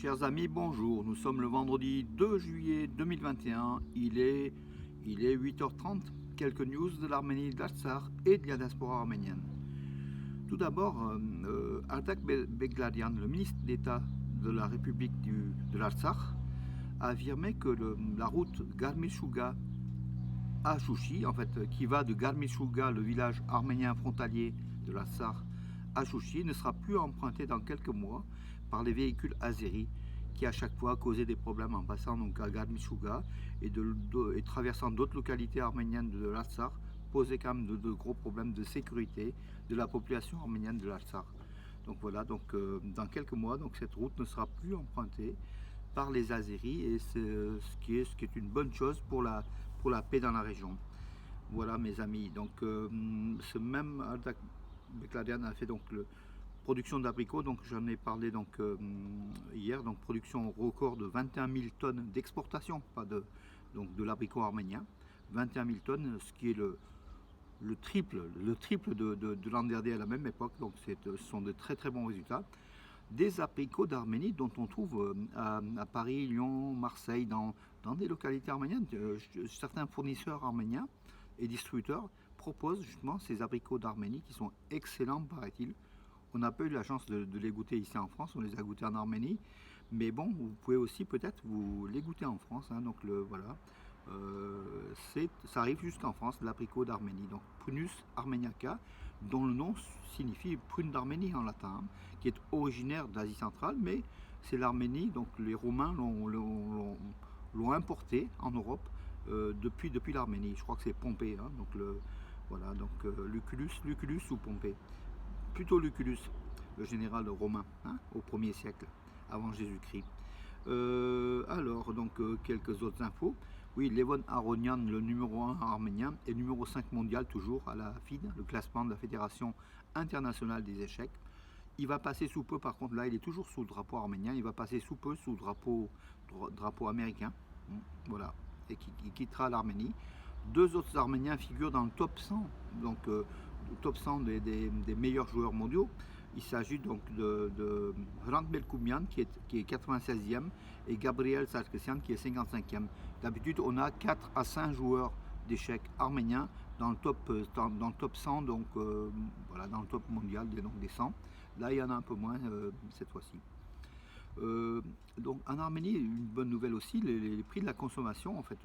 Chers amis, bonjour. Nous sommes le vendredi 2 juillet 2021. Il est 8h30. Quelques news de l'Arménie, de l'Artsakh et de la diaspora arménienne. Tout d'abord, Artak Begladian, le ministre d'État de la République de l'Artsakh, a affirmé que la route Garmishuga à Chouchi, en fait, qui va de Garmishuga, le village arménien frontalier de l'Artsakh, à Chouchi, ne sera plus empruntée dans quelques mois par les véhicules azéris qui à chaque fois causaient des problèmes en passant donc à Garmishuga et traversant d'autres localités arméniennes de l'Artsakh, posaient quand même de gros problèmes de sécurité de la population arménienne de l'Artsakh. Donc voilà, dans quelques mois, donc cette route ne sera plus empruntée par les Azéris et ce qui est une bonne chose pour la paix dans la région. Voilà mes amis, donc ce même Artak Begladian a fait donc production d'abricots, donc j'en ai parlé donc hier, donc production record de 21 000 tonnes d'exportation, pas de l'abricot arménien, 21 000 tonnes, ce qui est le triple de l'an dernier à la même époque, donc ce sont de très très bons résultats. Des abricots d'Arménie dont on trouve à Paris, Lyon, Marseille, dans des localités arméniennes. Certains fournisseurs arméniens et distributeurs proposent justement ces abricots d'Arménie qui sont excellents, paraît-il. On n'a pas eu la chance de les goûter ici en France, on les a goûtés en Arménie, mais bon, vous pouvez aussi peut-être vous les goûter en France, hein, donc voilà. Ça arrive jusqu'en France, l'abricot d'Arménie, donc Prunus armeniaca, dont le nom signifie prune d'Arménie en latin, qui est originaire d'Asie centrale, mais c'est l'Arménie, donc les Romains l'ont importé en Europe depuis l'Arménie. Je crois que c'est Pompée, hein, donc voilà, donc Lucullus ou Pompée, plutôt Lucullus, le général romain, hein, au 1er siècle avant Jésus-Christ. Alors, donc, quelques autres infos. Oui, Levon Aronian, le numéro 1 arménien, et numéro 5 mondial, toujours à la FIDE, le classement de la Fédération internationale des échecs. Il va passer sous peu, par contre, là, il est toujours sous le drapeau arménien, il va passer sous peu sous le drapeau américain, voilà, et qui quittera l'Arménie. Deux autres Arméniens figurent dans le top 100, donc top 100 des meilleurs joueurs mondiaux. Il s'agit donc de Hrant Melkoumian qui est 96e et Gabriel Sarkisian qui est 55e. D'habitude, on a 4 à 5 joueurs d'échecs arméniens dans le top 100, donc voilà, dans le top mondial des 100. Là, il y en a un peu moins cette fois-ci. Donc en Arménie, une bonne nouvelle aussi, les prix de la consommation en fait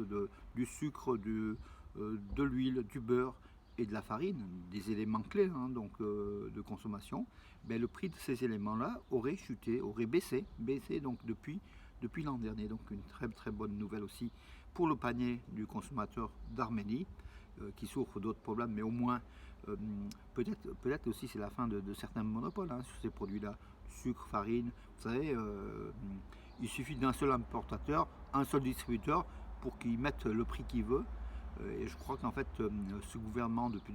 du sucre, de l'huile, du beurre et de la farine, des éléments clés hein, donc de consommation, ben, le prix de ces éléments-là aurait chuté, aurait baissé donc depuis l'an dernier. Donc une très très bonne nouvelle aussi pour le panier du consommateur d'Arménie qui souffre d'autres problèmes, mais au moins peut-être aussi c'est la fin de certains monopoles hein, sur ces produits-là, sucre, farine. Vous savez, il suffit d'un seul importateur, un seul distributeur pour qu'il mette le prix qu'il veut. Et je crois qu'en fait, ce gouvernement, depuis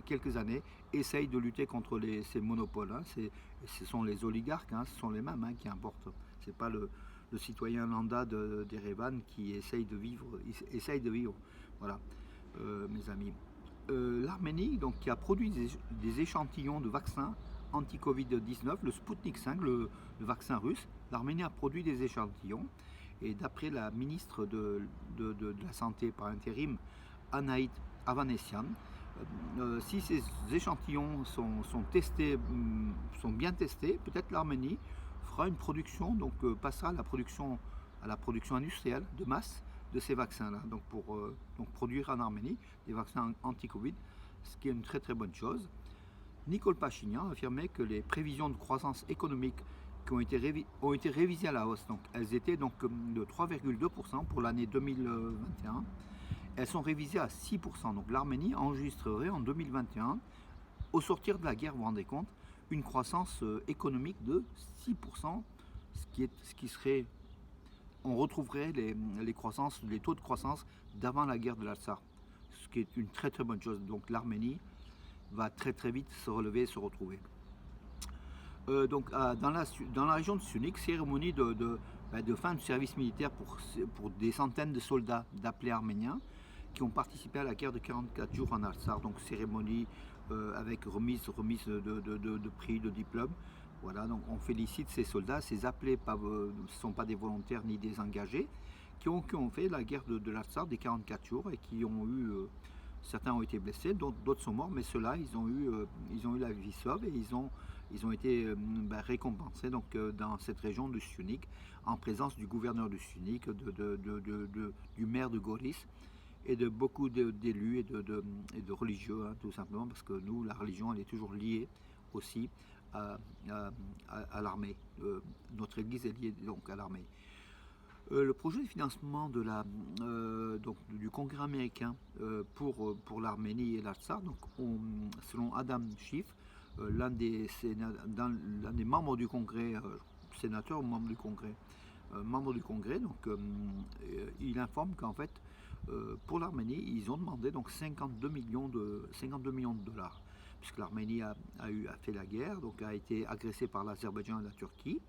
quelques années, essaye de lutter contre ces monopoles. Hein. Ce sont les oligarques, hein, ce sont les mêmes hein, qui importent. Ce n'est pas le citoyen lambda d'Erevan qui essaye de vivre. Voilà, mes amis. L'Arménie, donc, qui a produit des échantillons de vaccins anti-Covid-19, le Sputnik 5, le vaccin russe, l'Arménie a produit des échantillons. Et d'après la ministre de la Santé par intérim, Anaït Avanessian, si ces échantillons sont bien testés, peut-être l'Arménie fera une production, donc passera à la production industrielle de masse de ces vaccins-là, donc pour produire en Arménie des vaccins anti-Covid, ce qui est une très très bonne chose. Nicole Pachinian a affirmé que les prévisions de croissance économique qui ont été révisées à la hausse. Donc, elles étaient donc de 3,2% pour l'année 2021. Elles sont révisées à 6%. Donc l'Arménie enregistrerait en 2021, au sortir de la guerre, vous vous rendez compte, une croissance économique de 6%, ce qui serait, on retrouverait les taux de croissance d'avant la guerre de l'Artsakh, ce qui est une très très bonne chose. Donc l'Arménie va très très vite se relever et se retrouver. Donc dans la région de Sunik, cérémonie de fin de service militaire pour des centaines de soldats d'appelés arméniens qui ont participé à la guerre de 44 jours en Artsakh. Donc cérémonie avec remise de prix, de diplômes. Voilà, donc on félicite ces soldats, ces appelés ne sont pas des volontaires ni des engagés, qui ont fait la guerre de l'Artsakh des 44 jours et qui ont eu, certains ont été blessés, d'autres sont morts, mais ceux-là, ils ont eu la vie sauve et ils ont été récompensés donc, dans cette région du Syunik, en présence du gouverneur du Syunik, du maire de Goris et de beaucoup d'élus et de religieux, hein, tout simplement, parce que nous, la religion, elle est toujours liée aussi à, à l'armée. Notre église est liée donc à l'armée. Le projet de financement donc, du Congrès américain pour l'Arménie et l'Artsakh, donc selon Adam Schiff, l'un des membres du Congrès, sénateur ou membre du Congrès, donc il informe qu'en fait, pour l'Arménie, ils ont demandé donc 52 millions de dollars, puisque l'Arménie a fait la guerre, donc a été agressée par l'Azerbaïdjan et la Turquie.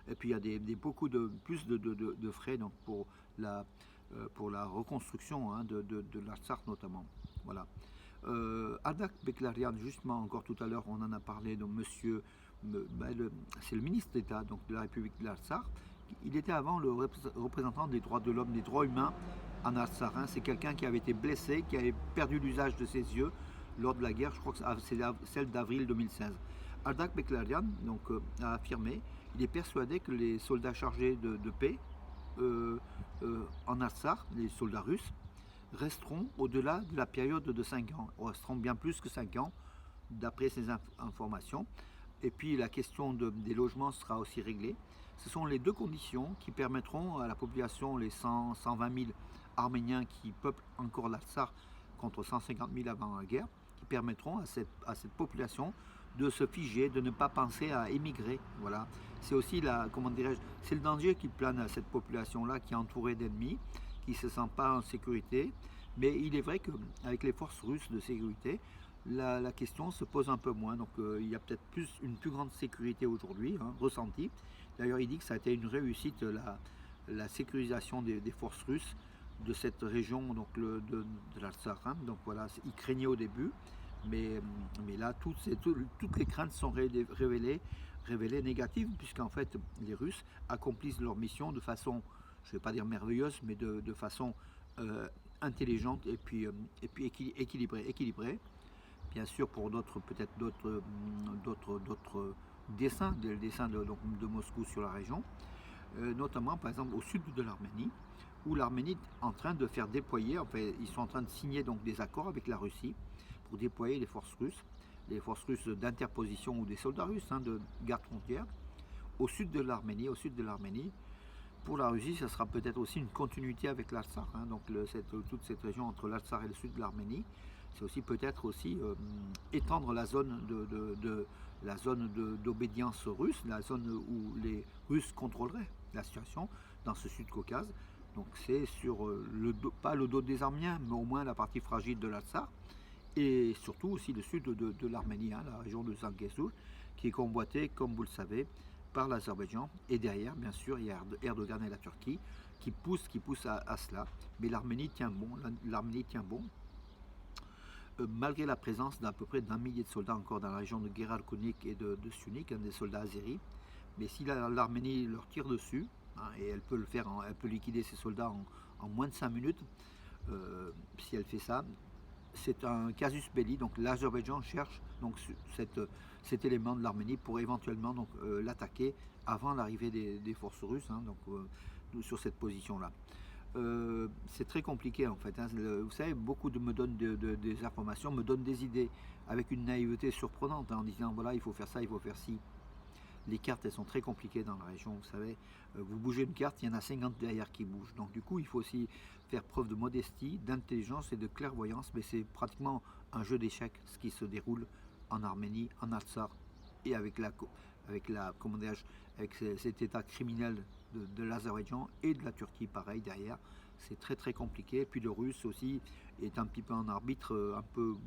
Et puis il y a beaucoup plus de frais donc, pour la reconstruction hein, de l'Artsakh notamment. Voilà. Ardak Beklarian, justement, encore tout à l'heure, on en a parlé, donc monsieur, c'est le ministre d'État donc, de la République de l'Artsakh. Il était avant le représentant des droits de l'homme, des droits humains en Artsakh. Hein. C'est quelqu'un qui avait été blessé, qui avait perdu l'usage de ses yeux lors de la guerre, je crois que c'est celle d'avril 2016. Ardak Beklarian donc, a affirmé il est persuadé que les soldats chargés de paix en Artsakh, les soldats russes, resteront au-delà de la période de 5 ans, resteront bien plus que 5 ans, d'après ces informations. Et puis la question des logements sera aussi réglée. Ce sont les deux conditions qui permettront à la population, les 120 000 Arméniens qui peuplent encore l'Artsakh contre 150 000 avant la guerre, qui permettront à cette population de se figer, de ne pas penser à émigrer. Voilà. C'est aussi c'est le danger qui plane à cette population-là qui est entourée d'ennemis, qui ne se sent pas en sécurité. Mais il est vrai qu'avec les forces russes de sécurité, la question se pose un peu moins. Donc il y a peut-être une plus grande sécurité aujourd'hui, hein, ressentie. D'ailleurs, il dit que ça a été une réussite, la sécurisation des forces russes de cette région donc de l'Artsakh. Hein. Donc voilà, il craignait au début. Mais là, toutes les craintes sont révélées négatives, puisqu'en fait, les Russes accomplissent leur mission de façon, je ne vais pas dire merveilleuse, mais de façon intelligente et puis équilibrée. Bien sûr, pour peut-être d'autres desseins, des desseins de Moscou sur la région, notamment par exemple au sud de l'Arménie, où l'Arménie est en train de faire déployer, ils sont en train de signer donc des accords avec la Russie pour déployer les forces russes d'interposition ou des soldats russes hein, de garde frontière au sud de l'Arménie. Pour la Russie, ça sera peut-être aussi une continuité avec l'Artsakh, hein, donc toute cette région entre l'Artsakh et le sud de l'Arménie. C'est aussi peut-être aussi étendre la zone d'obédience russe, la zone où les Russes contrôleraient la situation dans ce sud-Caucase. Donc c'est sur pas le dos des Arméniens, mais au moins la partie fragile de l'Artsakh. Et surtout aussi le sud de l'Arménie, hein, la région de Zangezur, qui est convoitée, comme vous le savez, par l'Azerbaïdjan. Et derrière, bien sûr, il y a Erdogan et la Turquie qui poussent à cela. Mais l'Arménie tient bon. Malgré la présence d'à peu près d'1 millier de soldats encore dans la région de Geralkunik et de Syunik, hein, des soldats azéris. Mais si l'Arménie leur tire dessus, hein, et elle peut le faire, elle peut liquider ses soldats en moins de 5 minutes, si elle fait ça, c'est un casus belli, donc l'Azerbaïdjan cherche donc cet élément de l'Arménie pour éventuellement donc l'attaquer avant l'arrivée des forces russes, hein, donc sur cette position-là. C'est très compliqué en fait. Hein. Vous savez, beaucoup me donnent des informations, me donnent des idées avec une naïveté surprenante hein, en disant voilà, il faut faire ça, il faut faire ci. Les cartes, elles sont très compliquées dans la région, vous savez. Vous bougez une carte, il y en a 50 derrière qui bougent. Donc du coup, il faut aussi faire preuve de modestie, d'intelligence et de clairvoyance. Mais c'est pratiquement un jeu d'échecs, ce qui se déroule en Arménie, en Artsakh, et avec cet état criminel de l'Azerbaïdjan et de la Turquie, pareil, derrière. C'est très très compliqué. Et puis le russe aussi est un petit peu un arbitre, un peu,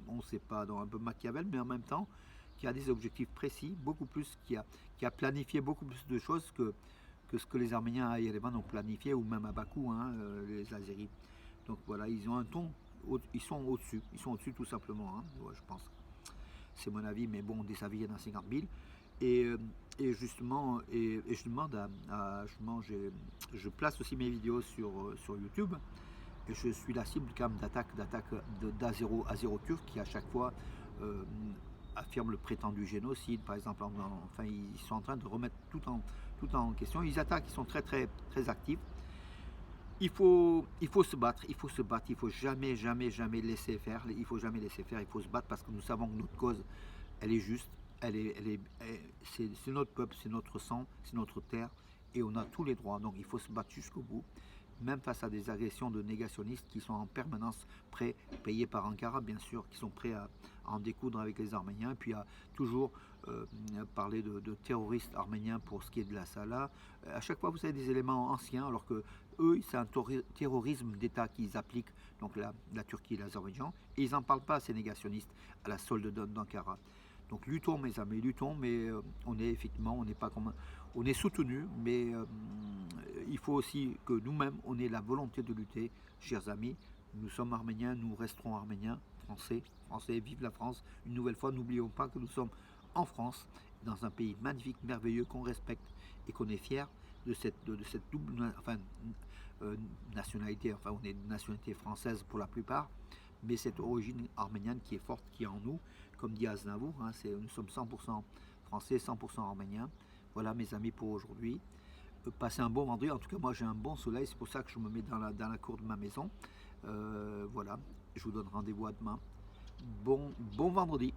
on ne sait pas, un peu Machiavel, mais en même temps, qui a des objectifs précis, beaucoup plus, qui a planifié beaucoup plus de choses que ce que les Arméniens à Yerevan ont planifié, ou même à Bakou, hein, les Azéris. Donc voilà, ils ont un ton, ils sont au-dessus tout simplement, hein, ouais, je pense. C'est mon avis, mais bon, des avis, il y en a 50 000. Et, justement, et je demande justement, je place aussi mes vidéos sur YouTube. Et je suis la cible quand même d'attaque d'Azero Turc qui à chaque fois euh, affirme le prétendu génocide. Par exemple, enfin, ils sont en train de remettre tout en question. Ils attaquent, ils sont très actifs. Il faut se battre, il faut se battre, il faut jamais laisser faire. Il faut jamais laisser faire, il faut se battre parce que nous savons que notre cause, elle est juste, c'est notre peuple, c'est notre sang, c'est notre terre, et on a tous les droits. Donc il faut se battre jusqu'au bout, même face à des agressions de négationnistes qui sont en permanence prêts, payés par Ankara bien sûr, qui sont prêts à en découdre avec les Arméniens, puis à toujours parler de terroristes arméniens pour ce qui est de la Salah. À chaque fois, vous avez des éléments anciens, alors que eux, c'est un terrorisme d'État qu'ils appliquent, donc la Turquie et l'Azerbaïdjan, et ils n'en parlent pas à ces négationnistes à la solde d'Ankara. Donc luttons mes amis, luttons, mais on est effectivement, on n'est pas comme, on est soutenu, mais il faut aussi que nous-mêmes, on ait la volonté de lutter, chers amis. Nous sommes arméniens, nous resterons arméniens, français, vive la France. Une nouvelle fois, n'oublions pas que nous sommes en France, dans un pays magnifique, merveilleux, qu'on respecte et qu'on est fier de cette double nationalité. Enfin, on est de nationalité française pour la plupart, mais cette origine arménienne qui est forte, qui est en nous, comme dit Aznavour, hein, nous sommes 100% français, 100% arméniens. Voilà mes amis pour aujourd'hui. Passez un bon vendredi. En tout cas, moi j'ai un bon soleil, c'est pour ça que je me mets dans la cour de ma maison. Voilà, je vous donne rendez-vous à demain. Bon vendredi.